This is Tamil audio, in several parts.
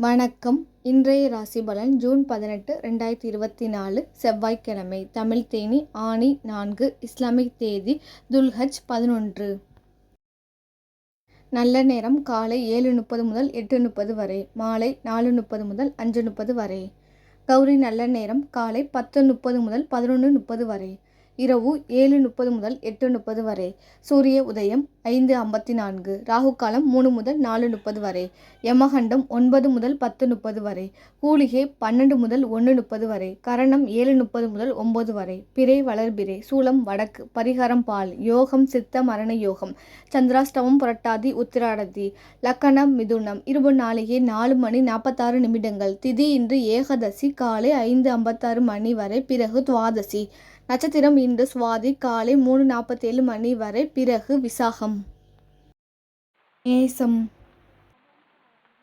வணக்கம். இன்றைய ராசி பலன் ஜூன் 18, 2024 செவ்வாய்க்கிழமை. தமிழ் தேனி ஆனி 4, இஸ்லாமிக் தேதி துல்ஹஜ் 11. நல்ல நேரம் காலை 7:30 முதல் 8:30 வரை, மாலை 4:30 முதல் 5:30 வரை. கௌரி நல்ல நேரம் காலை 10:30 முதல் 11:30 வரை, இரவு 7:30 முதல் 8:30 வரை. சூரிய உதயம் 5:54, ராகு காலம் 3 முதல் 4:30 வரை, யமகண்டம் 9 முதல் 10:30 வரை, கூலிகை 12 முதல் 1:30 வரை, கரணம் 7:30 முதல் 9 வரை. பிறை வளர்பிறை, சூலம் வடக்கு, பரிகாரம் பால், யோகம் சித்த மரண யோகம், சந்திராஷ்டமம் புரட்டாதி உத்திராடதி, லக்கணம் மிதுனம், இருபு நாளிகை 4:46. திதி இன்று ஏகாதசி காலை 5:56 மணி வரை, பிறகு துவாதசி. நட்சத்திரம் இன்று சுவாதி காலை 3:47 மணி வரை, பிறகு விசாகம். மேசம்,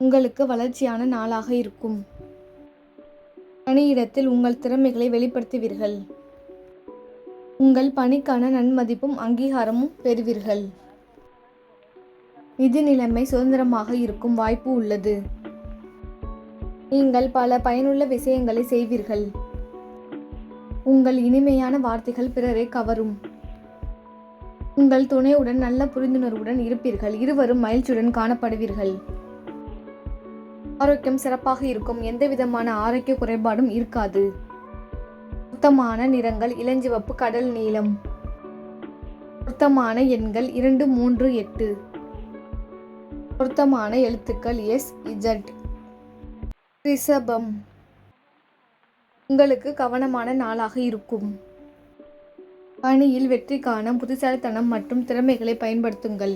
உங்களுக்கு வளர்ச்சியான நாளாக இருக்கும். பணியிடத்தில் உங்கள் திறமைகளை வெளிப்படுத்துவீர்கள். உங்கள் பணிக்கான நன்மதிப்பும் அங்கீகாரமும் பெறுவீர்கள். நிதி நிலைமை சுதந்திரமாக இருக்கும் வாய்ப்பு உள்ளது. நீங்கள் பல பயனுள்ள விஷயங்களை செய்வீர்கள். உங்கள் இனிமையான வார்த்தைகள் பிறரை கவரும். உங்கள் துணையுடன் நல்ல புரிந்துணர்வுடன் இருப்பீர்கள். இருவரும் மகிழ்ச்சியுடன் காணப்படுவீர்கள். ஆரோக்கியம் சிறப்பாக இருக்கும். எந்தவிதமான ஆரோக்கிய குறைபாடும் இருக்காது. பொருத்தமான நிறங்கள் இளஞ்சிவப்பு, கடல் நீலம். பொருத்தமான எண்கள் 2, 3, 8. பொருத்தமான எழுத்துக்கள் S, Z. ரிஷபம், உங்களுக்கு கவனமான நாளாக இருக்கும். பணியில் வெற்றி காண புத்திசாலித்தனம் மற்றும் திறமைகளை பயன்படுத்துங்கள்.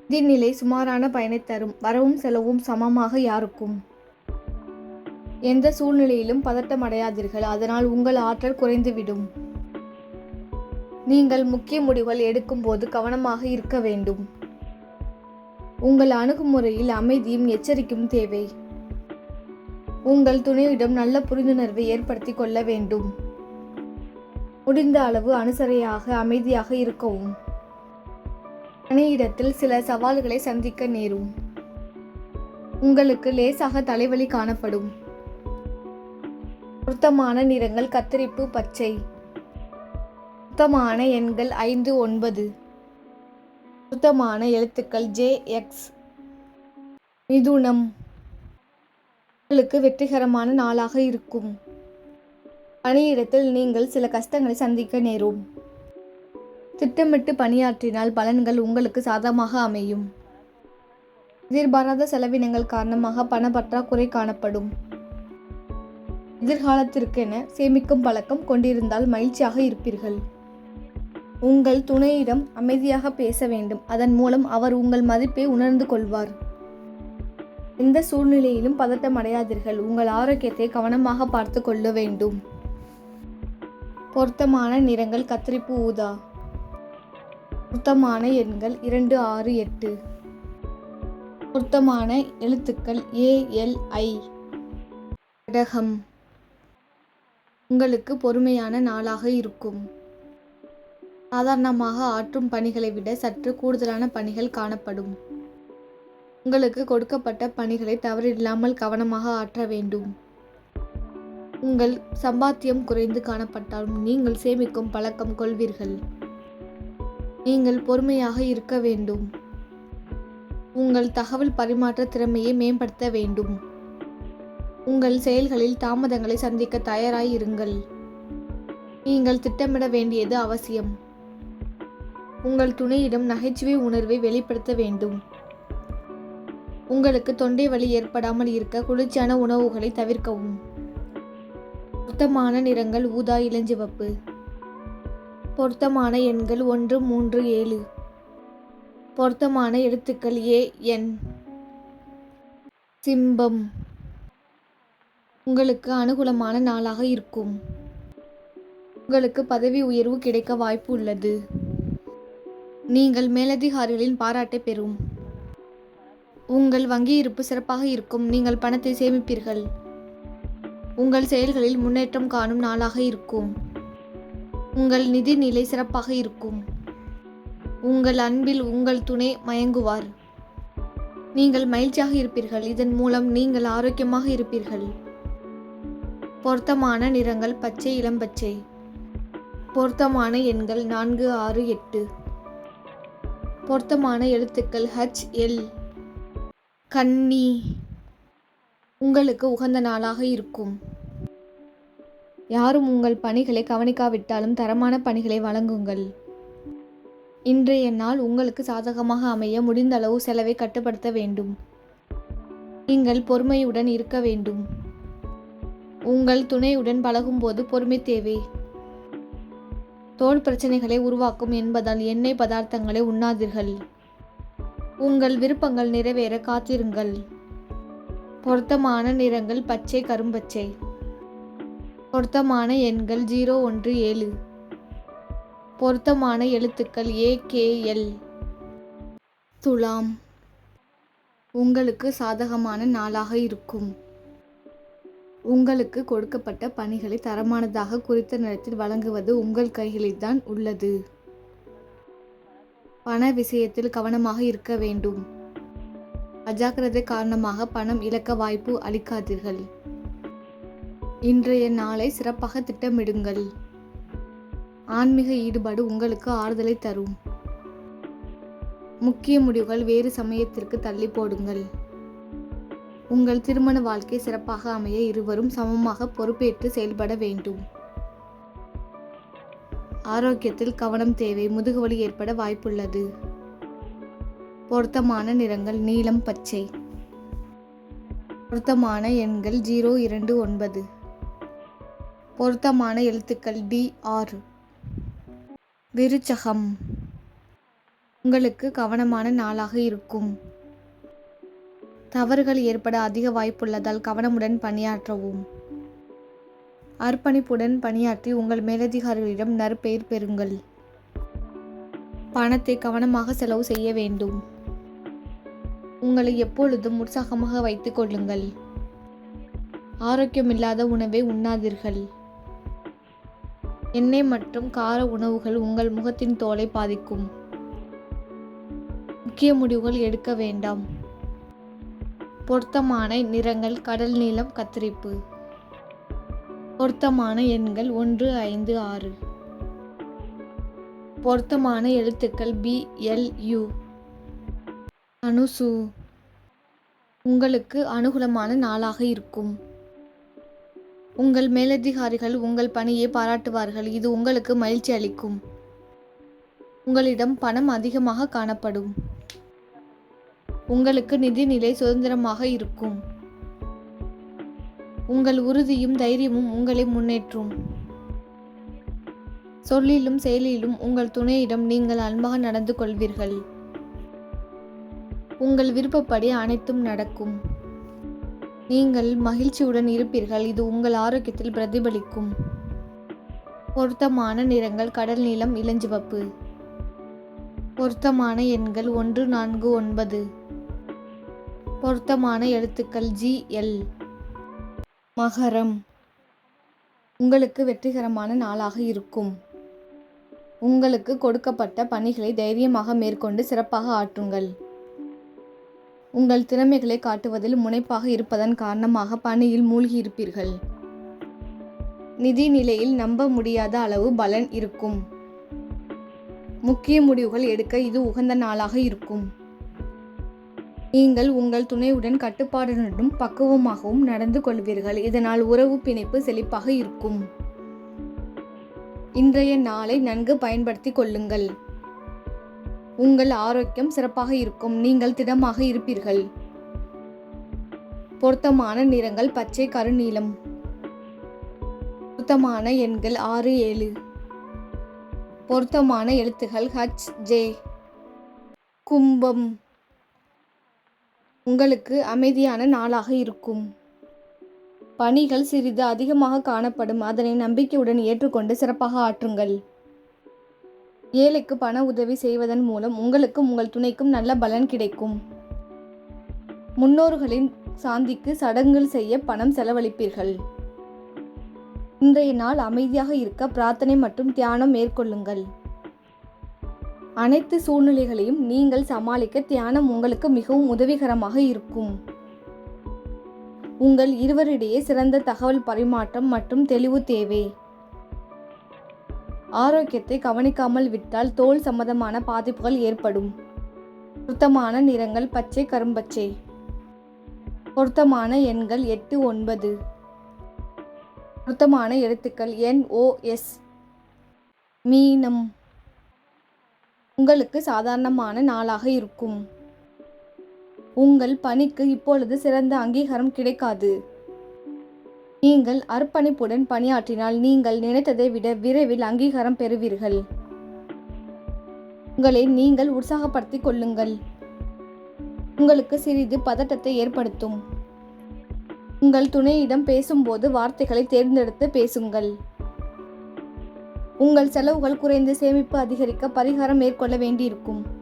நிதிநிலை சுமாரான பயனை தரும். வரவும் செலவும் சமமாக யாருக்கும். எந்த சூழ்நிலையிலும் பதட்டம் அடையாதீர்கள், அதனால் உங்கள் ஆற்றல் குறைந்துவிடும். நீங்கள் முக்கிய முடிவுகள் எடுக்கும் போது கவனமாக இருக்க வேண்டும். உங்கள் அணுகுமுறையில் அமைதியும் எச்சரிக்கையும் தேவை. உங்கள் துணையிடம் நல்ல புரிந்துணர்வை ஏற்படுத்தி கொள்ள வேண்டும். முடிந்த அளவு அனுசரையாக அமைதியாக இருக்கவும். பணியிடத்தில் சில சவால்களை சந்திக்க நேரும். உங்களுக்கு லேசாக தலைவலி காணப்படும். பொருத்தமான நிறங்கள் கத்தரிப்பு, பச்சை. பொருத்தமான எண்கள் 5, 9. பொருத்தமான எழுத்துக்கள் J, X. மிதுனம், உங்களுக்கு வெற்றிகரமான நாளாக இருக்கும். பணியிடத்தில் நீங்கள் சில கஷ்டங்களை சந்திக்க நேரும். திட்டமிட்டு பணியாற்றினால் பலன்கள் உங்களுக்கு சாதகமாக அமையும். எதிர்பாராத செலவினங்கள் காரணமாக பண பற்றாக்குறை காணப்படும். எதிர்காலத்திற்கென சேமிக்கும் பழக்கம் கொண்டிருந்தால் மகிழ்ச்சியாக இருப்பீர்கள். உங்கள் துணையிடம் அமைதியாக பேச வேண்டும். அதன் மூலம் அவர் உங்கள் மதிப்பை உணர்ந்து கொள்வார். எந்த சூழ்நிலையிலும் பதட்டம் அடையாதீர்கள். உங்கள் ஆரோக்கியத்தை கவனமாக பார்த்து கொள்ள வேண்டும். பொருத்தமான நிறங்கள் கத்தரிப்பு, ஊதா. பொருத்தமான எண்கள் 2, 6, 8. பொருத்தமான எழுத்துக்கள் A, L, I. கடகம், உங்களுக்கு பொறுமையான நாளாக இருக்கும். சாதாரணமாக ஆற்றும் பணிகளை விட சற்று கூடுதலான பணிகள் காணப்படும். உங்களுக்கு கொடுக்கப்பட்ட பணிகளை தவறில்லாமல் கவனமாக ஆற்ற வேண்டும். உங்கள் சம்பாத்தியம் குறைந்து காணப்பட்டாலும் நீங்கள் சேமிக்கும் பழக்கம் கொள்வீர்கள். நீங்கள் பொறுமையாக இருக்க வேண்டும். உங்கள் தகவல் பரிமாற்ற திறமையை மேம்படுத்த வேண்டும். உங்கள் செயல்களில் தாமதங்களை சந்திக்க தயாராய் இருங்கள். நீங்கள் திட்டமிட வேண்டியது அவசியம். உங்கள் துணையிடம் நகைச்சுவை உணர்வை வெளிப்படுத்த வேண்டும். உங்களுக்கு தொண்டை வலி ஏற்படாமல் இருக்க குளிர்ச்சியான உணவுகளை தவிர்க்கவும். பொருத்தமான நிறங்கள் ஊதா, இளஞ்சிவப்பு. பொருத்தமான எண்கள் 1, 3, 7. பொருத்தமான எழுத்துக்கள் A, N. சிம்பம், உங்களுக்கு அனுகூலமான நாளாக இருக்கும். உங்களுக்கு பதவி உயர்வு கிடைக்க வாய்ப்பு உள்ளது. நீங்கள் மேலதிகாரிகளின் பாராட்டை பெறும். உங்கள் வங்கி இருப்பு சிறப்பாக இருக்கும். நீங்கள் பணத்தை சேமிப்பீர்கள். உங்கள் செயல்களில் முன்னேற்றம் காணும் நாளாக இருக்கும். உங்கள் நிதி நிலை சிறப்பாக இருக்கும். உங்கள் அன்பில் உங்கள் துணை மயங்குவார். நீங்கள் மகிழ்ச்சியாக இருப்பீர்கள். இதன் மூலம் நீங்கள் ஆரோக்கியமாக இருப்பீர்கள். பொருத்தமான நிறங்கள் பச்சை, இளம்பச்சை. பொருத்தமான எண்கள் 4, 6, 8. பொருத்தமான எழுத்துக்கள் HL. கன்னி. உங்களுக்கு உகந்த நாளாக இருக்கும். யாரும் உங்கள் பணிகளை கவனிக்காவிட்டாலும் தரமான பணிகளை வழங்குங்கள். இன்றைய நாள் உங்களுக்கு சாதகமாக அமைய முடிந்த அளவு செலவை கட்டுப்படுத்த வேண்டும். நீங்கள் பொறுமையுடன் இருக்க வேண்டும். உங்கள் துணையுடன் பழகும்போது பொறுமை தேவை. தோல் பிரச்சனைகளை உருவாக்கும் என்பதால் எண்ணெய் பதார்த்தங்களை உண்ணாதீர்கள். உங்கள் விருப்பங்கள் நிறைவேற காத்திருங்கள். பொருத்தமான நிறங்கள் பச்சை, கரும்பச்சை. பொருத்தமான எண்கள் 0, 1, 7. பொருத்தமான எழுத்துக்கள் AKL. துலாம். உங்களுக்கு சாதகமான நாளாக இருக்கும். உங்களுக்கு கொடுக்கப்பட்ட பணிகளை தரமானதாக குறித்த நேரத்தில் வழங்குவது உங்கள் கைகளில்தான் உள்ளது. பண விஷயத்தில் கவனமாக இருக்க வேண்டும். அஜாக்கிரதை காரணமாக பணம் இழக்க வாய்ப்பு அளிக்காதீர்கள். இன்றைய நாளை சிறப்பாக திட்டமிடுங்கள். ஆன்மீக ஈடுபாடு உங்களுக்கு ஆறுதலை தரும். முக்கிய முடிவுகள் வேறு சமயத்திற்கு தள்ளி போடுங்கள். உங்கள் திருமண வாழ்க்கை சிறப்பாக அமைய இருவரும் சமமாக பொறுப்பேற்று செயல்பட வேண்டும். ஆரோக்கியத்தில் கவனம் தேவை. முதுகுவலி ஏற்பட வாய்ப்புள்ளது. பொருத்தமான நிறங்கள் நீலம், பச்சை. பொருத்தமான எண்கள் 0, 2, 9. பொருத்தமான எழுத்துக்கள் DR. விருச்சகம். உங்களுக்கு கவனமான நாளாக இருக்கும். தவறுகள் ஏற்பட அதிக வாய்ப்புள்ளதால் கவனமுடன் பணியாற்றவும். அர்ப்பணிப்புடன் பணியாற்றி உங்கள் மேலதிகாரிகளிடம் நற்பெயர் பெறுங்கள். பணத்தை கவனமாக செலவு செய்ய வேண்டும். உங்களை எப்பொழுதும் உற்சாகமாக வைத்துக் கொள்ளுங்கள். ஆரோக்கியமில்லாத உணவை உண்ணாதீர்கள். எண்ணெய் மற்றும் கார உணவுகள் உங்கள் முகத்தின் தோலை பாதிக்கும். முக்கிய முடிவுகள் எடுக்க வேண்டாம். பொருத்தமான நிறங்கள் கடல் நீலம், கத்தரிப்பு. பொருத்தமான எண்கள் 1, 5, 6. பொருத்தமான எழுத்துக்கள் BLU. அனுசு. உங்களுக்கு அனுகூலமான நாளாக இருக்கும். உங்கள் மேலதிகாரிகள் உங்கள் பணியை பாராட்டுவார்கள். இது உங்களுக்கு மகிழ்ச்சி அளிக்கும். உங்களிடம் பணம் அதிகமாக காணப்படும். உங்களுக்கு நிதி நிலை சுதந்திரமாக இருக்கும். உங்கள் உறுதியும் தைரியமும் உங்களை முன்னேற்றும். சொல்லிலும் செயலிலும் உங்கள் துணையிடம் நீங்கள் அன்பாக நடந்து கொள்வீர்கள். உங்கள் விருப்பப்படி அனைத்தும் நடக்கும். நீங்கள் மகிழ்ச்சியுடன் இருப்பீர்கள். இது உங்கள் ஆரோக்கியத்தில் பிரதிபலிக்கும். பொருத்தமான நிறங்கள் கடல் நீலம், இளஞ்சிவப்பு. பொருத்தமான எண்கள் 1, 4, 9. பொருத்தமான எழுத்துக்கள் GL. மகரம். உங்களுக்கு வெற்றிகரமான நாளாக இருக்கும். உங்களுக்கு கொடுக்கப்பட்ட பணிகளை தைரியமாக மேற்கொண்டு சிறப்பாக ஆற்றுங்கள். உங்கள் திறமைகளை காட்டுவதில் முனைப்பாக இருப்பதன் காரணமாக பணியில் மூழ்கி இருப்பீர்கள். நிதி நிலையில் நம்ப முடியாத அளவு பலன் இருக்கும். முக்கிய முடிவுகள் எடுக்க இது உகந்த நாளாக இருக்கும். நீங்கள் உங்கள் துணையுடன் கட்டுப்பாடுடனும் பக்குவமாகவும் நடந்து கொள்வீர்கள். இதனால் உறவு பிணைப்பு செழிப்பாக இருக்கும். இன்றைய நாளை நன்கு பயன்படுத்திக் கொள்ளுங்கள். உங்கள் ஆரோக்கியம் சிறப்பாக இருக்கும். நீங்கள் திடமாக இருப்பீர்கள். பொருத்தமான நிறங்கள் பச்சை, கருநீலம். பொருத்தமான எண்கள் 6, 7. பொருத்தமான எழுத்துகள் HJ. கும்பம். உங்களுக்கு அமைதியான நாளாக இருக்கும். பணிகள் சிறிது அதிகமாக காணப்படும். அதனை நம்பிக்கையுடன் ஏற்றுக்கொண்டு சிறப்பாக ஆற்றுங்கள். ஏழைக்கு பண உதவி செய்வதன் மூலம் உங்களுக்கும் உங்கள் துணைக்கும் நல்ல பலன் கிடைக்கும். முன்னோர்களின் சாந்திக்கு சடங்குகள் செய்ய பணம் செலவழிப்பீர்கள். இன்றைய நாள் அமைதியாக இருக்க பிரார்த்தனை மற்றும் தியானம் மேற்கொள்ளுங்கள். அனைத்து சூழ்நிலைகளையும் நீங்கள் சமாளிக்க தியானம் உங்களுக்கு மிகவும் உதவிகரமாக இருக்கும். உங்கள் இருவரிடையே சிறந்த தகவல் பரிமாற்றம் மற்றும் தெளிவு தேவை. ஆரோக்கியத்தை கவனிக்காமல் விட்டால் தோல் சம்பந்தமான பாதிப்புகள் ஏற்படும். பொருத்தமான நிறங்கள் பச்சை, கரும்பச்சை. பொருத்தமான எண்கள் 8, 9. பொருத்தமான எழுத்துக்கள் NOS. மீனம். உங்களுக்கு சாதாரணமான நாளாக இருக்கும். உங்கள் பணிக்கு இப்பொழுது சிறந்த அங்கீகாரம் கிடைக்காது. நீங்கள் அர்ப்பணிப்புடன் பணியாற்றினால் நீங்கள் நினைத்ததை விட விரைவில் அங்கீகாரம் பெறுவீர்கள். உங்களை நீங்கள் உற்சாகப்படுத்திக் கொள்ளுங்கள். உங்களுக்கு சிறிது பதட்டத்தை ஏற்படுத்தும். உங்கள் துணையிடம் பேசும்போது வார்த்தைகளை தேர்ந்தெடுத்து பேசுங்கள். உங்கள் செலவுகள் குறைந்து சேமிப்பு அதிகரிக்க பரிகாரம் மேற்கொள்ள வேண்டியிருக்கும்.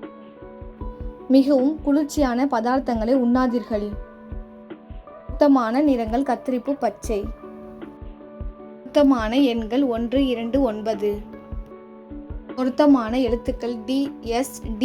மிகவும் குளிர்ச்சியான பதார்த்தங்களை உண்ணாதீர்கள். பொருத்தமான நிறங்கள் கத்திரிப்பு பச்சை. பொருத்தமான எண்கள் 1, 2, 9. பொருத்தமான எழுத்துக்கள் DSD.